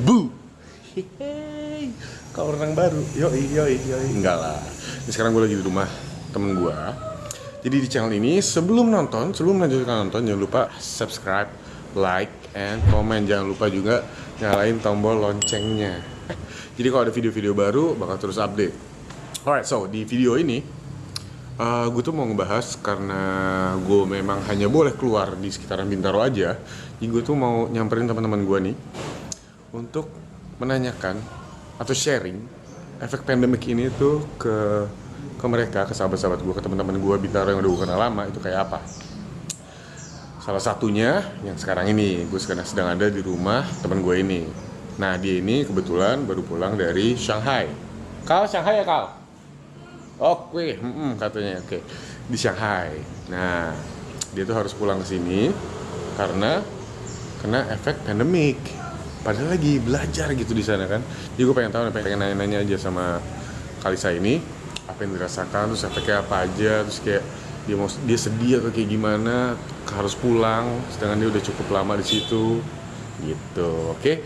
Bu. Hehehe. Kau orang baru. Yoi. Enggak lah. Ini sekarang gue lagi di rumah temen gue. Jadi di channel ini sebelum melanjutkan nonton jangan lupa subscribe, like, and comment. Jangan lupa juga nyalain tombol loncengnya. Jadi kalau ada video-video baru bakal terus update. Alright, so di video ini gue tuh mau ngebahas karena gue memang hanya boleh keluar di sekitaran Bintaro aja. Jadi gue tuh mau nyamperin teman-teman gue nih untuk menanyakan atau sharing efek pandemik ini tuh ke mereka, ke sahabat-sahabat gue, ke teman-teman gue Bintaro yang udah gue kenal lama itu kayak apa. Salah satunya yang sekarang ini gue sedang ada di rumah teman gue ini. Nah dia ini kebetulan baru pulang dari Shanghai. Kal, Shanghai ya Kal? Oke, katanya oke. Di Shanghai. Nah, dia tuh harus pulang ke sini karena kena efek pandemik. Padahal lagi belajar gitu di sana kan. Jadi gue pengen nanya-nanya aja sama Kalisa ini apa yang dirasakan, terus efeknya apa aja, terus kayak dia sedih atau kayak gimana harus pulang, sedangkan dia udah cukup lama di situ. Gitu, oke.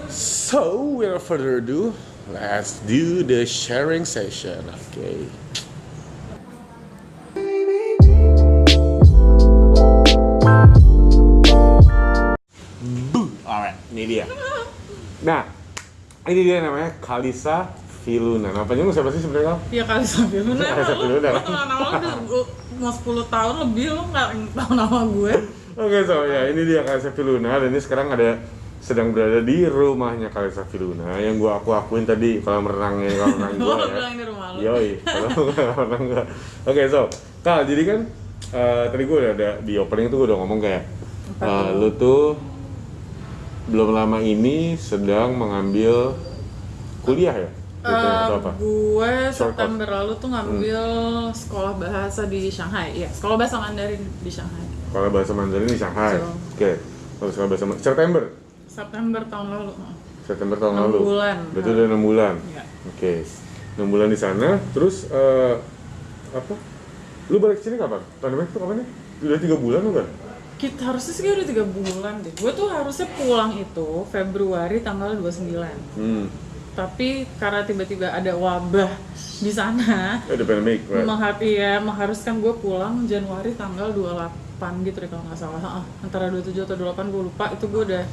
So, without further ado, let's do the sharing session, okay? Alright, ini dia. Nah, ini dia namanya Kalisa Filuna. Namanya lu siapa sih sebenarnya? Iya Kalisa Filuna. Kalisa Filuna. Nama lu udah mau 10 tahun lebih lu nggak tahu nama gue. Oke, so ya ini dia Kalisa Filuna dan ini sekarang sedang berada di rumahnya Kalisa Filuna yang aku akuin tadi kolam renangnya gue Gue ya. bilang di rumah lu. Yoi, kolam renang gue. Oke, so Kal, jadi kan tadi gue udah ada di opening tuh gue udah ngomong kayak lu tuh belum lama ini sedang mengambil kuliah ya? Gitu, atau apa? Gue September lalu tuh ngambil sekolah bahasa di Shanghai. Iya, sekolah bahasa Mandarin di Shanghai. Sekolah bahasa Mandarin di Shanghai. So. Oke. Kalau sekolah bahasa September tahun lalu. September tahun lalu. 6 bulan. Berarti udah 6 bulan. Iya. Oke. 6 bulan di sana, terus apa? Lu balik sini kapan? Pandemi itu kapan ya? Udah 3 bulan kan? Kita harusnya sih udah 3 bulan deh. Gue tuh harusnya pulang itu Februari tanggal 29. Tapi karena tiba-tiba ada wabah di sana, Ada pandemic, right? mengharuskan gue pulang Januari tanggal 28 gitu deh kalau nggak salah. Antara 27 atau 28 gue lupa, itu gue udah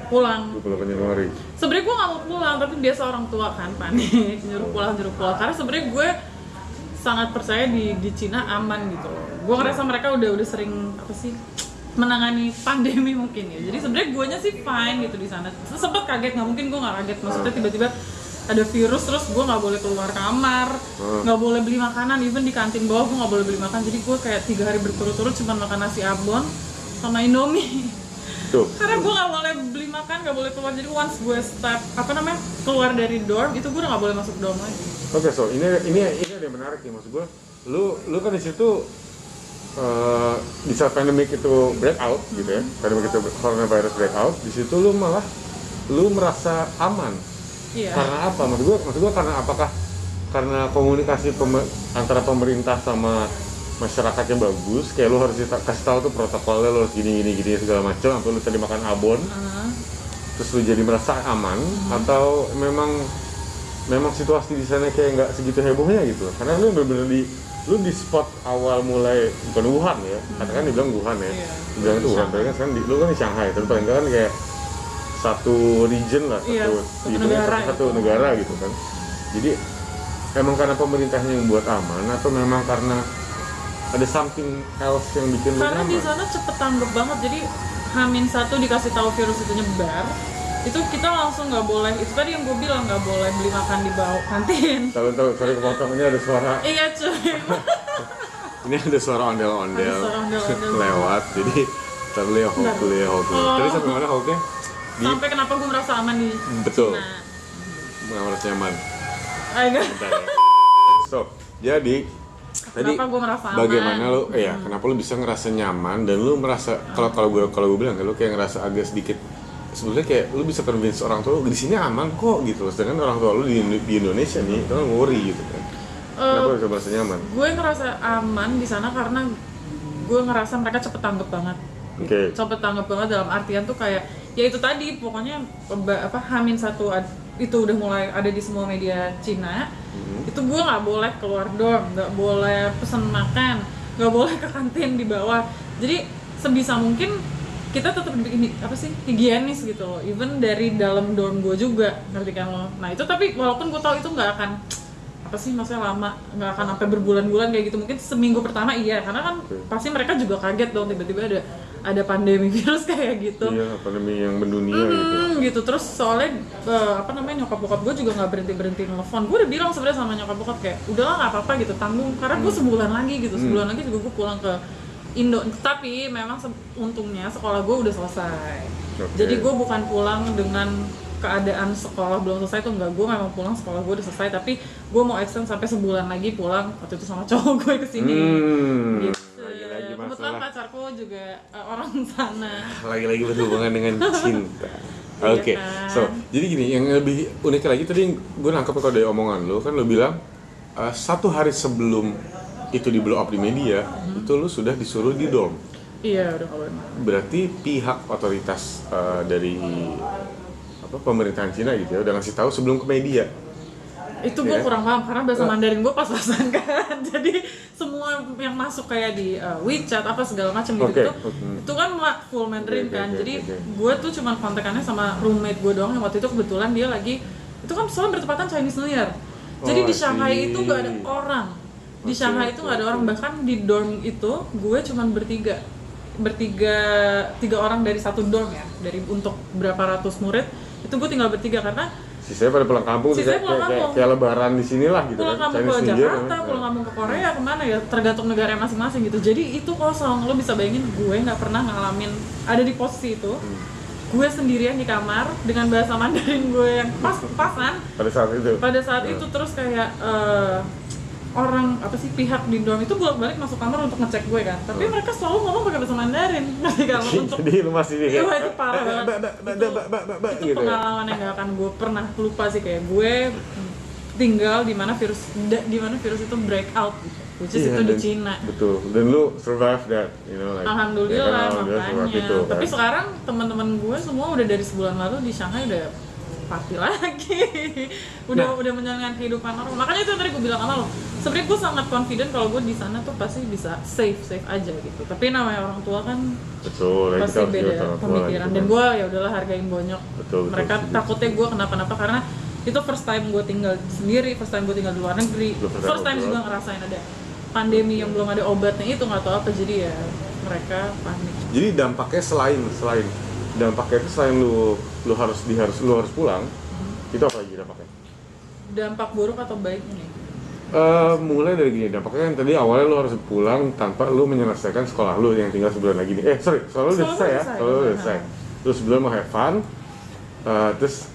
pulang. 28 Januari. Sebenarnya gue nggak mau pulang, tapi biasa orang tua kan panik, nyuruh pulang. Karena sebenarnya gue sangat percaya di Cina aman gitu loh. Gue ngerasa mereka udah sering menangani pandemi mungkin ya. Jadi sebenarnya guanya sih fine gitu di sana. Sempet kaget, nggak mungkin gue nggak kaget. Maksudnya tiba-tiba ada virus terus gue nggak boleh keluar kamar, nggak boleh beli makanan, even di kantin bawah gue nggak boleh beli makan. Jadi gue kayak 3 hari berturut-turut cuma makan nasi abon sama Indomie. Tuh. Karena gue nggak boleh beli makan, nggak boleh keluar. Jadi once gue keluar dari dorm itu gue udah nggak boleh masuk dorm lagi. Oke, so ini ada yang menarik nih, maksud gue. Lu kan di situ di saat pandemic itu breakout gitu ya, pandemic itu coronavirus breakout, di situ lu merasa aman. Iya. Karena apa? Maksud gue karena apakah karena komunikasi antara pemerintah sama masyarakatnya bagus, kayak lu harus kasih tahu tuh protokolnya, lu harus gini segala macam, atau lu tadi makan abon, terus lu jadi merasa aman, atau memang situasi di sana kayak nggak segitu hebohnya gitu? Karena lu bener-bener lu di spot awal mulai, bukan Wuhan ya, katakan dibilang Wuhan ya, dibilang itu Wuhan, tapi kan sekarang lu kan di Shanghai, tapi paling nggak kan kayak satu region lah, satu negara gitu kan. Jadi emang karena pemerintahnya yang buat aman, atau memang karena ada something else yang bikin lu karena nyaman? di sana cepet tanggap banget. Jadi H-1 dikasih tahu virus itu nyebar, itu kita langsung nggak boleh, itu tadi yang gue bilang, nggak boleh beli makan di bawah kantin. Tahu, sorry kepotong, ini ada suara. Iya cuy. Ini ada suara ondel-ondel lewat, jadi terlihat hold. Tadi sampai mana holdnya? Sampai kenapa gue merasa aman di Betul. Cina. Merasa nyaman. Ayo. So, jadi tadi Kenapa gue merasa aman? bagaimana lu kenapa lu bisa ngerasa nyaman dan lu merasa kalau gue bilang lu kayak ngerasa agak sedikit sebetulnya kayak lu bisa convince orang tua lu di sini aman kok gitu, sedangkan orang tua lu di Indonesia nih itu kan worry gitu kan. Kenapa lu bisa merasa nyaman? Gue ngerasa aman di sana karena gue ngerasa mereka cepet tanggap banget. Cepet tanggap banget dalam artian tuh kayak ya itu tadi pokoknya Hamin satu itu udah mulai ada di semua media Cina. Itu gue nggak boleh keluar dorm, nggak boleh pesan makan, nggak boleh ke kantin di bawah. Jadi sebisa mungkin kita tetap ini higienis gitu loh, even dari dalam dorm gue juga, ngerti kan lo? Nah itu tapi walaupun gue tahu itu nggak akan maksudnya lama, nggak akan sampai berbulan-bulan kayak gitu, mungkin seminggu pertama iya, karena kan pasti mereka juga kaget dong tiba-tiba ada pandemi virus kayak gitu. Iya, pandemi yang mendunia gitu. Terus soalnya nyokap bokap gue juga nggak berhenti nelfon. Gue udah bilang sebenarnya sama nyokap bokap kayak udahlah nggak apa-apa gitu, tanggung, karena gue sebulan lagi gitu, sebulan lagi juga gue pulang ke Indo. Tapi memang untungnya sekolah gue udah selesai. Jadi gue bukan pulang dengan keadaan sekolah belum selesai, tuh enggak, gue memang pulang sekolah gue udah selesai, tapi gue mau extend sampai sebulan lagi pulang waktu itu sama cowok gue kesini. Gitu. Lagi-lagi Kebetulan masalah. pacarku juga orang sana. Lagi-lagi berhubungan dengan cinta. Iya Oke, kan? so jadi gini, yang lebih unik lagi tadi gue nangkep kalau dari omongan lo kan lo bilang 1 hari sebelum itu di blow up di media, itu lo sudah disuruh di dorm. Iya, udah kabar. Berarti pihak otoritas dari pemerintahan Cina gitu ya udah ngasih tahu sebelum ke media. Itu gue Yeah. kurang paham karena bahasa Mandarin gue pas-pasan kan. Jadi semua yang masuk kayak di WeChat apa segala macam gitu itu kan full Mandarin kan. Jadi gue tuh cuman kontekannya sama roommate gue doang yang waktu itu kebetulan dia lagi, itu kan soalnya bertepatan Chinese New Year. Jadi di Shanghai itu gak ada orang. Di Shanghai itu gak ada orang, bahkan di dorm itu gue cuman tiga orang dari satu dorm ya, dari untuk berapa ratus murid itu gue tinggal bertiga karena Sisanya pada pulang kampung, kayak lebaran di sinilah gitu pulang kan. kampung ke Jakarta, pulang kampung ke Korea, kemana ya, tergantung negara masing-masing gitu. Jadi itu kosong, lo bisa bayangin gue nggak pernah ngalamin ada di posisi itu. Gue sendirian di kamar dengan bahasa Mandarin gue yang pas-pasan pada saat itu terus kayak orang pihak di dorm itu bolak-balik masuk kamar untuk ngecek gue kan, tapi mereka selalu ngomong pakai bahasa Mandarin. Nanti kalau untuk jadi lu masih itu parah banget. Itu pengalaman yang gak akan gue pernah lupa sih, kayak gue tinggal di mana virus itu break out gitu, which is itu di Cina. Betul. Dan lu survive that, Alhamdulillah makanya. Itu, kan? Tapi sekarang teman-teman gue semua udah dari sebulan lalu di Shanghai udah party lagi, udah menjalankan kehidupan normal. Makanya itu yang tadi gue bilang sama lo, sebenarnya gue sangat confident kalau gue di sana tuh pasti bisa safe aja gitu. Tapi namanya orang tua kan pasti beda pemikiran. Dan gue ya udahlah hargain bonyok. Mereka takutnya gue kenapa-napa karena itu first time gue tinggal sendiri, first time gue tinggal di luar negeri, first time juga ngerasain ada pandemi yang belum ada obatnya, itu nggak tahu apa, jadi ya mereka panik. Jadi dampaknya selain dampaknya itu selain lu harus pulang, itu apa lagi dampaknya? Dampak buruk atau baik nih? Mulai dari gini, dampaknya yang tadi awalnya lu harus pulang tanpa lu menyelesaikan sekolah lu yang tinggal sebulan lagi nih. Sekolah lu udah selesai ya? Sekolah lu udah selesai. Terus sebelum mau have fun, terus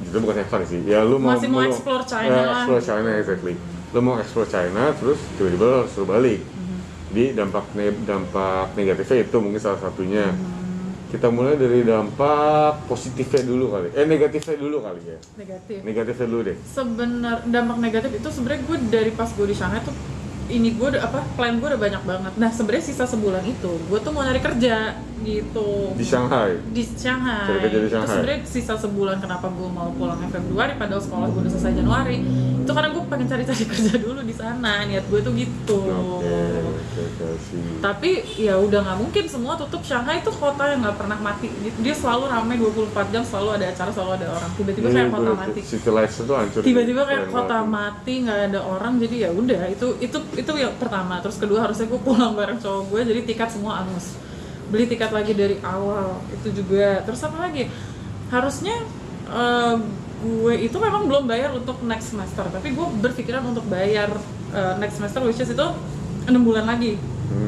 itu bukan have fun sih. Ya lu masih mau explore China lah. Explore China, exactly. Lu mau explore China, terus tiba-tiba lu harus suruh balik. Jadi dampak negatifnya itu mungkin salah satunya. Kita mulai dari dampak positifnya dulu kali. Negatifnya dulu kali ya. Negatifnya dulu deh. Dampak negatif itu sebenarnya gue dari pas gue di Shanghai tuh plan gue udah banyak banget. Nah sebenarnya sisa sebulan itu gue tuh mau nyari kerja gitu. Di Shanghai. Cari kerja di Shanghai. Itu sebenarnya sisa sebulan kenapa gue mau pulangnya Februari padahal sekolah gue udah selesai Januari. Itu karena gue pengen cari kerja dulu di sana, niat gue tuh gitu. Tapi ya udah nggak mungkin semua tutup. Shanghai itu kota yang nggak pernah mati. Dia selalu ramai 24 jam, selalu ada acara, selalu ada orang. Tiba-tiba kayak kota mati. City lights itu hancur. Tiba-tiba kayak kota mati, nggak ada orang. Jadi ya udah itu yang pertama. Terus kedua harusnya gue pulang bareng cowok gue, jadi tiket semua angus. Beli tiket lagi dari awal itu juga. Terus apa lagi? Harusnya gue itu memang belum bayar untuk next semester, tapi gue berpikiran untuk bayar next semester, which is itu 6 bulan lagi.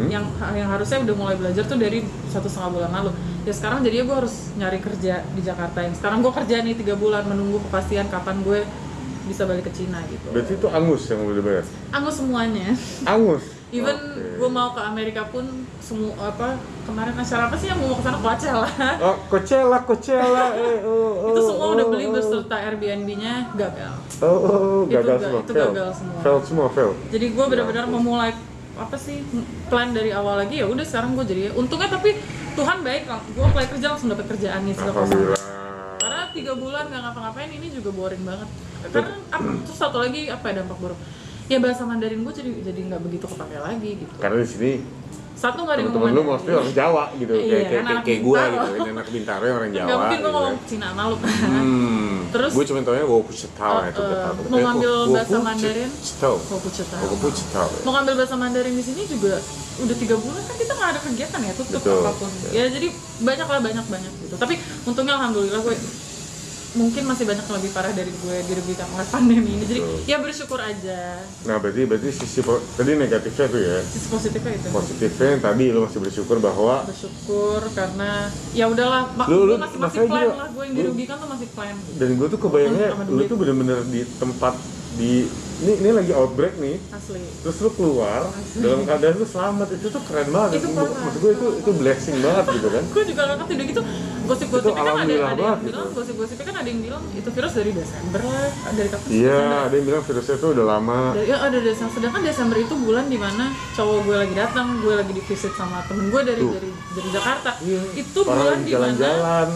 Yang harusnya udah mulai belajar tuh dari 1,5 bulan lalu. Ya sekarang jadinya gue harus nyari kerja di Jakarta, yang sekarang gue kerja nih 3 bulan menunggu kepastian kapan gue bisa balik ke Cina gitu. Berarti itu angus yang udah dibayar? Angus semuanya. Angus? Even gue mau ke Amerika pun kemarin acara apa sih yang mau ke sana, Coachella. Oh, Coachella. Itu semua udah beli beserta Airbnb-nya gagal. Gagal semua. Itu gagal semua. Fail. Jadi gue benar-benar memulai plan dari awal lagi. Ya udah sekarang gue jadi untungnya, tapi Tuhan baik, gue apply kerja langsung dapet kerjaan nih sudah kosong. Alhamdulillah. Karena 3 bulan nggak ngapa-ngapain ini juga boring banget. Karena terus satu lagi apa ya dampak buruk? Ya bahasa Mandarin gue jadi nggak begitu kepake lagi gitu. Karena di sini Satu nggak ada yang temen-temen lu ngomong mostly orang Jawa gitu, Iya, kayak kan anak kayak gue Bintaro. gitu, ini anak Bintaro yang orang Jawa. Nggak mungkin gue gitu ngomong kan. Cina malu. Terus gue cuma taunya wo pucetao itu Mau ngambil bahasa Mandarin? Wo pucetao. Wo pucetao. Mau ngambil bahasa Mandarin di sini juga udah 3 bulan kan kita nggak ada kegiatan ya, tutup Betul. apapun. Ya jadi banyak gitu. Tapi untungnya alhamdulillah gue mungkin masih banyak yang lebih parah dari gue dirugikan oleh pandemi ini. Jadi Betul. ya bersyukur aja. Nah berarti sisi tadi negatifnya tuh ya. Sisi positifnya itu. Positifnya yang tadi lu masih bersyukur bahwa Bersyukur karena ya udahlah, Lu gue masih makanya plan juga- lah, gue yang dirugikan tuh masih plan. dan gue tuh kebayangnya Sama lu duit. tuh bener-bener di tempat di ini lagi outbreak nih, Asli. terus lu keluar dalam keadaan lu selamat, itu tuh keren banget. Itu parah. Maksud gue itu blessing banget gitu kan. Gue juga gak ngerti udah gitu gosip-gosipnya kan ada alhamdulillah yang banget bilang gitu. gosip-gosipnya kan ada yang bilang itu virus dari Desember lah, dari kapan sih? Iya, Desember. ada yang bilang virusnya tuh udah lama. Ya ada Desember, sedangkan Desember itu bulan dimana cowok gue lagi datang, gue lagi di visit sama temen gue dari Jakarta. Iya, Itu orang bulan lagi dimana jalan-jalan.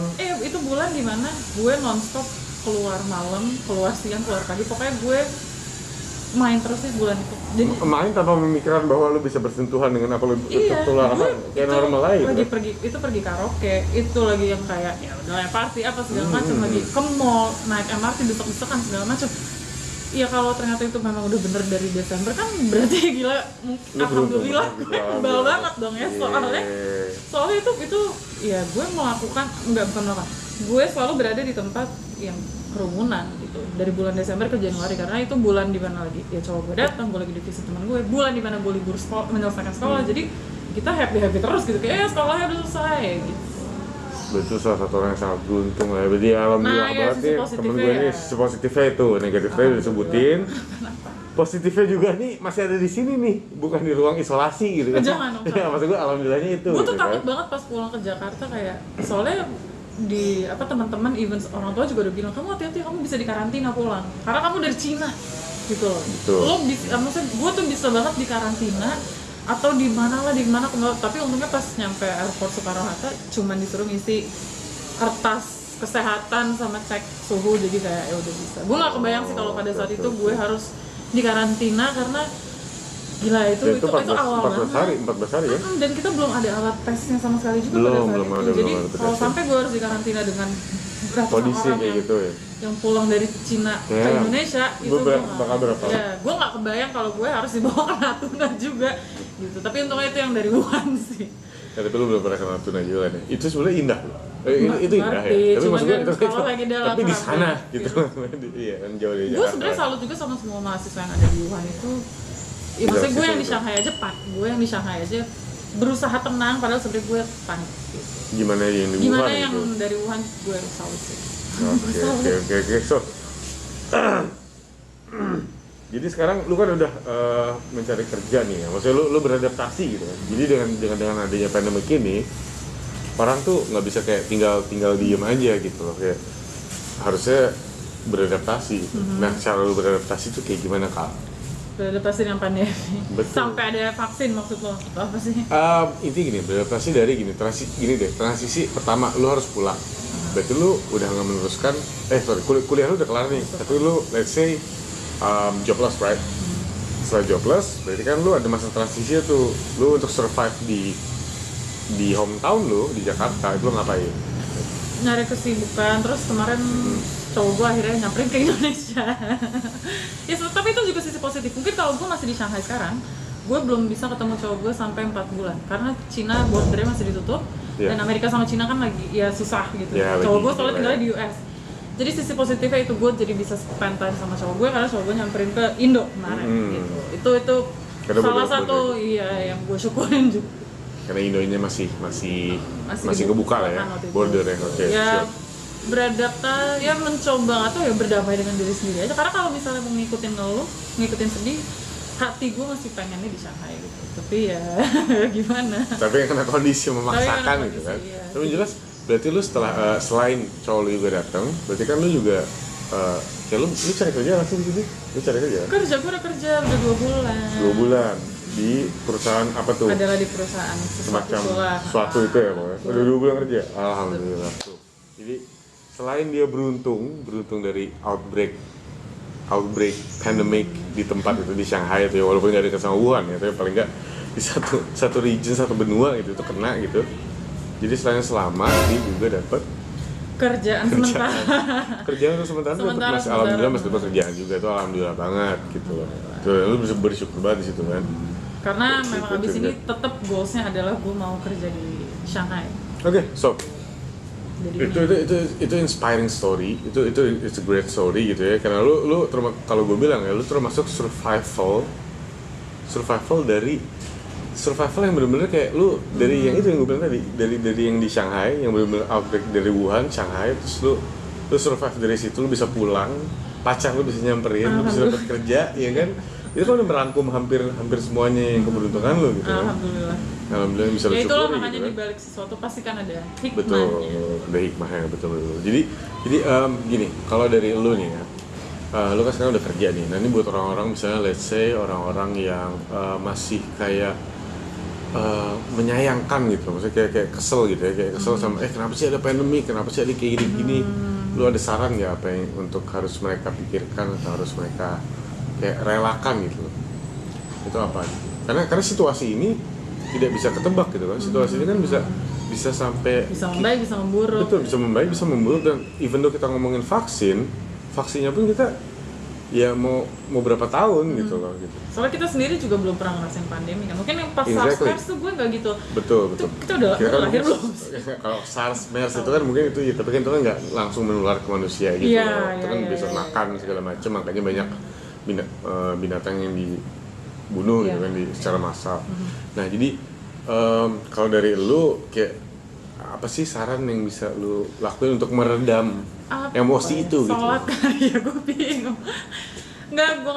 itu bulan dimana gue nonstop keluar malam, keluar siang, keluar pagi, pokoknya gue main terus sih bulan itu. Jadi Main tanpa memikirkan bahwa lu bisa bersentuhan dengan apa lu iya, tertular apa gue kayak itu normal lain. lagi Kan? pergi karaoke, itu lagi yang kayak ya udah lah party apa segala macam, lagi ke mall, naik MRT desek-desekan segala macam. Iya kalau ternyata itu memang udah bener dari Desember kan berarti gila, Lu alhamdulillah beruntung gue banget, bal banget dong ya, soalnya Iya. itu ya gue melakukan bukan melakukan, gue selalu berada di tempat yang kerumunan gitu dari bulan Desember ke Januari, karena itu bulan dimana lagi ya cowok gue datang, gue lagi di visit teman gue, bulan dimana gue libur sekolah, menyelesaikan sekolah, jadi kita happy terus gitu, kayak sekolahnya udah selesai gitu. Betul, salah satu orang yang sangat beruntung lah. Berarti alhamdulillah Nah, ya, banget sisi nih positifnya temen gue ini, ya. sisi positifnya itu, negatifnya udah disebutin. Positifnya juga nih masih ada di sini nih, bukan di ruang isolasi gitu kan. Jangan dong. Ya maksud gue alhamdulillahnya itu. Gue tuh gitu takut kan. banget pas pulang ke Jakarta, kayak soalnya di teman-teman even orang tua juga udah bilang kamu hati-hati, kamu bisa dikarantina pulang karena kamu dari Cina gitu loh. Betul. Lo bisa, maksudnya gue tuh bisa banget dikarantina atau di mana tapi untungnya pas nyampe airport Soekarno Hatta cuman disuruh ngisi kertas kesehatan sama cek suhu, jadi kayak ya udah bisa. Gue nggak kebayang sih kalau pada saat itu gue harus dikarantina karena gila itu Dan itu awal 14 hari, banget. 14 hari ya. Dan kita belum ada alat tesnya sama sekali juga Belum, pada saat belum itu. ada, Jadi belum ada kalau tesnya. sampai gue harus dikarantina dengan ratusan Kondisi orang kayak gitu ya. yang pulang dari Cina ke Ya, Indonesia, itu gue gue bakal berapa? Ya, gue nggak kebayang kalau gue harus dibawa ke Natuna juga gitu. Tapi untungnya itu yang dari Wuhan sih. Ya, tapi lu belum pernah ke Natuna juga kan ya? Itu sebenarnya indah loh. Itu indah ya. Ngerti, Tapi cuman maksud gue kan kalau lagi dalam tapi di rangka sana gitu. Iya kan jauh dari Gue Jakarta. sebenarnya salut juga sama semua mahasiswa yang ada di Wuhan itu. Ya, maksudnya gue yang di Shanghai aja gue yang di Shanghai aja berusaha tenang, padahal sebenarnya gue panik gitu. Gimana yang di Gimana Wuhan yang gitu? dari Wuhan gue salut sih. Oke. So, jadi sekarang lu kan udah mencari kerja nih ya. Maksudnya lu beradaptasi gitu kan. Jadi dengan adanya pandemi ini, orang tuh nggak bisa kayak tinggal diem aja gitu loh. Kayak harusnya beradaptasi. Nah, cara lu beradaptasi tuh kayak gimana, Kak? Beradaptasi dengan pandemi. Betul. Sampai ada vaksin maksud lo? Atau apa sih? Inti gini, beradaptasi dari transisi pertama lu harus pulang. Berarti lu udah nggak meneruskan, kuliah lu udah kelar nih, tapi lu let's say jobless, right? Setelah jobless, berarti kan lu ada masa transisi tuh, lu untuk survive di hometown lu di Jakarta, itu lu ngapain? Nyari kesibukan, terus kemarin cowok gue akhirnya nyamperin ke Indonesia. Ya, tapi itu juga sisi positif. Mungkin kalau gue masih di Shanghai sekarang, gue belum bisa ketemu cowok gue sampai 4 bulan karena Cina bordernya masih ditutup. Yeah. Dan Amerika sama Cina kan lagi ya susah gitu. Yeah, Cowok gue lagi soalnya gila tinggalnya ya. di US. Jadi sisi positifnya itu gue jadi bisa spend time sama cowok gue karena cowok gue nyamperin ke Indo kemarin gitu. Itu Karena salah border- satu yang gue syukurin juga. Karena Indonya masih kebuka dibuka lah ya, kan waktu itu. border ya, oke. Ya Siap. beradaptasi, ya mencoba atau ya berdamai dengan diri sendiri aja. Karena kalau misalnya mau ngikutin ngeluh, ngikutin sedih, hati gue masih pengennya di Shanghai gitu. Tapi ya gimana? Tapi karena kondisi memaksakan karena gitu kan. kondisi, iya. Tapi jelas berarti lu setelah selain cowok lu juga datang, berarti kan lu juga kayak lu cari kerja langsung di sini. Lu cari kerja kan? Gue udah kerja udah 2 bulan. 2 bulan. di perusahaan apa tuh? Adalah di perusahaan sesuatu Semacam itulah. sesuatu itu ya pokoknya. Udah 2 bulan kerja. Alhamdulillah tuh. Jadi selain dia beruntung dari outbreak pandemic di tempat itu di Shanghai itu ya, walaupun nggak dekat sama Wuhan ya, tapi paling nggak di satu region, satu benua gitu itu kena gitu. Jadi selain selamat dia juga dapat Kerjaan sementara. Kerjaan untuk sementara masih alhamdulillah masih dapat kerjaan juga, itu alhamdulillah banget gitu loh. Tuh, lu bisa bersyukur banget di situ kan. Karena memang abis ini tetap goalsnya adalah gue mau kerja di Shanghai. Oke, so Jadi itu inspiring story, itu it's a great story gitu ya, karena lu kalau gue bilang ya, lu termasuk survival yang benar-benar kayak lu dari yang itu yang gue bilang tadi, dari yang di Shanghai yang benar-benar outbreak dari Wuhan Shanghai, terus lu survive dari situ, lu bisa pulang, pacar lu bisa nyamperin, lu bisa dapat kerja, ya kan? Itu kan udah merangkum hampir semuanya yang keberuntungan lu gitu kan. Alhamdulillah bisa ya bersyukur. Itulah makanya gitu kan. di balik sesuatu pasti kan ada hikmahnya. Betul, ada hikmahnya, betul. Jadi gini, kalau dari lu nih ya, lu kan sekarang udah kerja nih. Nah ini buat orang-orang misalnya, let's say orang-orang yang masih kayak menyayangkan gitu, maksudnya kayak kesel gitu ya, kayak kesel sama kenapa sih ada pandemi, kenapa sih ada kayak gini-gini. Lu ada saran nggak apa yang untuk harus mereka pikirkan atau harus mereka kayak relakan gitu? Itu apa? Karena situasi ini tidak bisa ketebak gitu kan. Situasi ini kan bisa sampai bisa membaik, bisa memburuk. Betul, bisa membaik, bisa memburuk. Dan even though kita ngomongin vaksinnya pun kita ya mau berapa tahun gitu loh gitu. Soalnya kita sendiri juga belum pernah ngerasain pandemi kan. Mungkin yang pas Exactly. SARS tuh gue nggak gitu. Betul. Kita udah lahir belum? Kalau SARS, MERS itu kan mungkin itu ya, tapi kan itu kan nggak langsung menular ke manusia gitu loh. Itu kan bisa makan segala macam, makanya banyak binatang yang dibunuh gitu kan secara massal. Nah jadi kalau dari lu kayak apa sih saran yang bisa lu lakuin untuk meredam emosi itu gitu? Sholat kali ya, gue bingung. Gue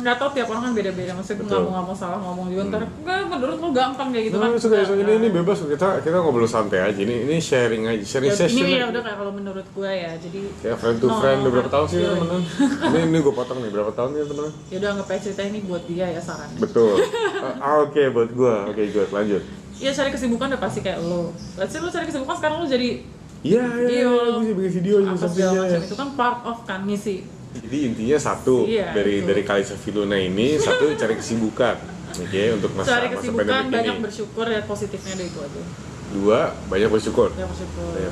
nggak tahu, tiap orang kan beda-beda. Maksudnya gue nggak mau salah ngomong juga. Ntar menurut lo gampang kayak gitu kan? Ini bebas, kita ngobrol santai aja. Ini sharing aja, sharing session. Ini ya udah kayak kalau menurut gue ya. Jadi kayak friend to friend. Udah berapa tahun sih temenan? Ini gue potong nih, berapa tahun ya temenan? Ya udah anggap aja cerita ini buat dia ya sarannya. Betul. Oke, buat gue. Oke, good, lanjut. Ya cari kesibukan udah pasti kayak lo. Let's say lo cari kesibukan sekarang lo jadi Iya, gue bisa bikin video juga macam itu kan part of kan misi. Jadi intinya satu dari Kalisa Filuna ini, satu cari kesibukan, untuk masa pandemi ini. Cari kesibukan, banyak bersyukur, lihat positifnya deh itu aja. 2, banyak bersyukur. Banyak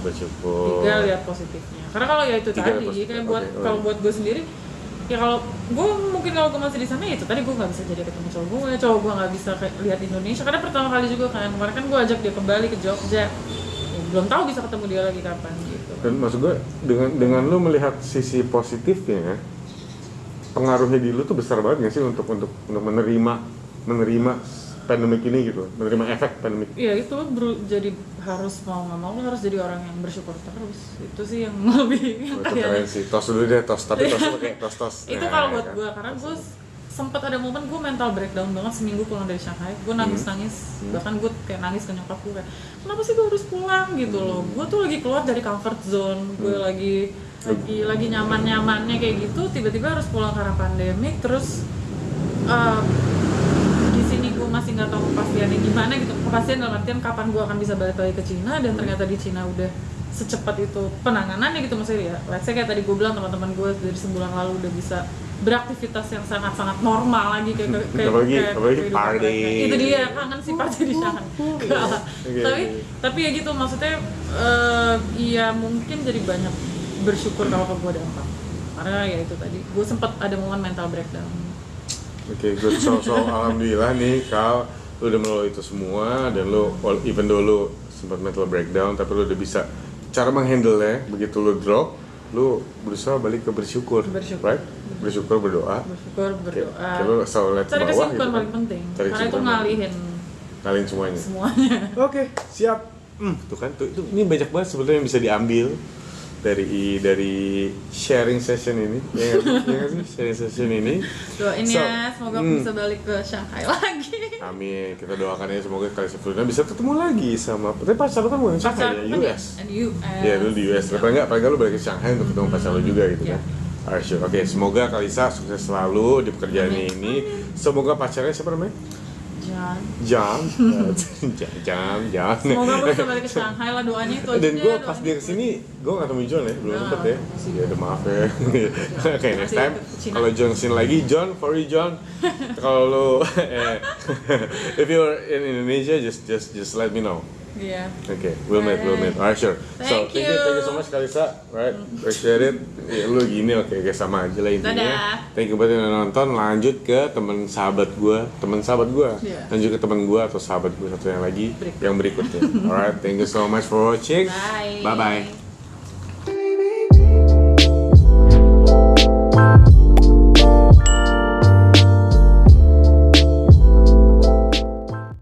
bersyukur. 3, lihat positifnya. Karena kalau ya itu tadi, kayak kalau buat gue sendiri, ya kalau gue mungkin kalau gue masih di sana ya itu tadi gue nggak bisa jadi ketemu cowok gue nggak bisa lihat Indonesia karena pertama kali juga kan kemarin kan gue ajak dia ke Bali, ke Jogja. Belum tahu bisa ketemu dia lagi kapan gitu. Dan maksud gue dengan lu melihat sisi positifnya, pengaruhnya di lu tuh besar banget nggak sih untuk menerima pandemik ini gitu, menerima efek pandemik? Iya itu jadi harus mau nggak mau harus jadi orang yang bersyukur terus. Itu sih yang lebih. Itu keren sih. Tos dulu deh, tapi tos pakai tos. Itu kalau buat gue karena gue sempat ada momen gue mental breakdown banget seminggu pulang dari Shanghai. Gue nangis bahkan gue kayak nangis ke nyokap gue kayak kenapa sih gue harus pulang gitu loh. Gue tuh lagi keluar dari comfort zone, gue lagi nyaman-nyamannya kayak gitu, tiba-tiba harus pulang karena pandemik. Terus di sini gue masih nggak tahu kepastiannya gimana gitu, kepastian dalam artian kapan gue akan bisa balik lagi ke Cina, dan ternyata di Cina udah secepat itu penanganannya gitu. Maksudnya ya let's say kayak tadi gue bilang teman-teman gue dari sebulan lalu udah bisa beraktivitas yang sangat-sangat normal lagi kayak party. Itu dia, kangen sih party di Shanghai. Tapi ya gitu maksudnya ya mungkin jadi banyak bersyukur kalau gue dampak. Karena ya itu tadi gue sempat ada momen mental breakdown. Oke, good. So alhamdulillah nih Kal, lu udah melalui itu semua dan lu even though lu sempat mental breakdown tapi lu udah bisa cara menghandle-nya begitu lu drop, lu berusaha balik ke bersyukur. Right? Bersyukur, berdoa. Kayak lu selalu lihat ke bawah gitu. Cari kesibukan paling penting. Karena itu ngalihin semuanya. Oke, siap. Tuh kan, itu ini banyak banget sebetulnya yang bisa diambil dari sharing session ini. Ya sih, sharing session ini. Doain ya, semoga aku bisa balik ke Shanghai lagi. Amin, kita doakan ya semoga Kalisa Filuna bisa ketemu lagi sama. Tapi pacar lu kan bukan Shanghai ya, US. Iya, dulu di US. Paling nggak lu balik ke Shanghai untuk ketemu pacar lu juga gitu kan. Alright, sure. Oke, semoga Kalisa sukses selalu di pekerjaannya ini. Semoga pacarnya siapa namanya? Jangan. Jangan. Semoga gue bisa balik ke Shanghai lah, doanya itu aja. Dan gue deh, pas doanya. dia kesini, gue gak ketemu John ya, belum Nah, sempet ya. Ya udah maaf ya. Oke, next time ke Cina. kalau John kesini lagi, John, for you John. Kalau lu, if you're in Indonesia, just let me know. Iya. Okay, we'll meet. Alright, sure. Thank Thank you. you so much Kalisa, right? Appreciate it. Ya, lu gini oke sama aja lah intinya. Dadah. Thank you buat yang udah nonton. Lanjut ke teman sahabat gue. Iya. Lanjut ke teman gue atau sahabat gue satu yang lagi yang berikutnya. Alright, thank you so much for watching. Bye. Bye bye.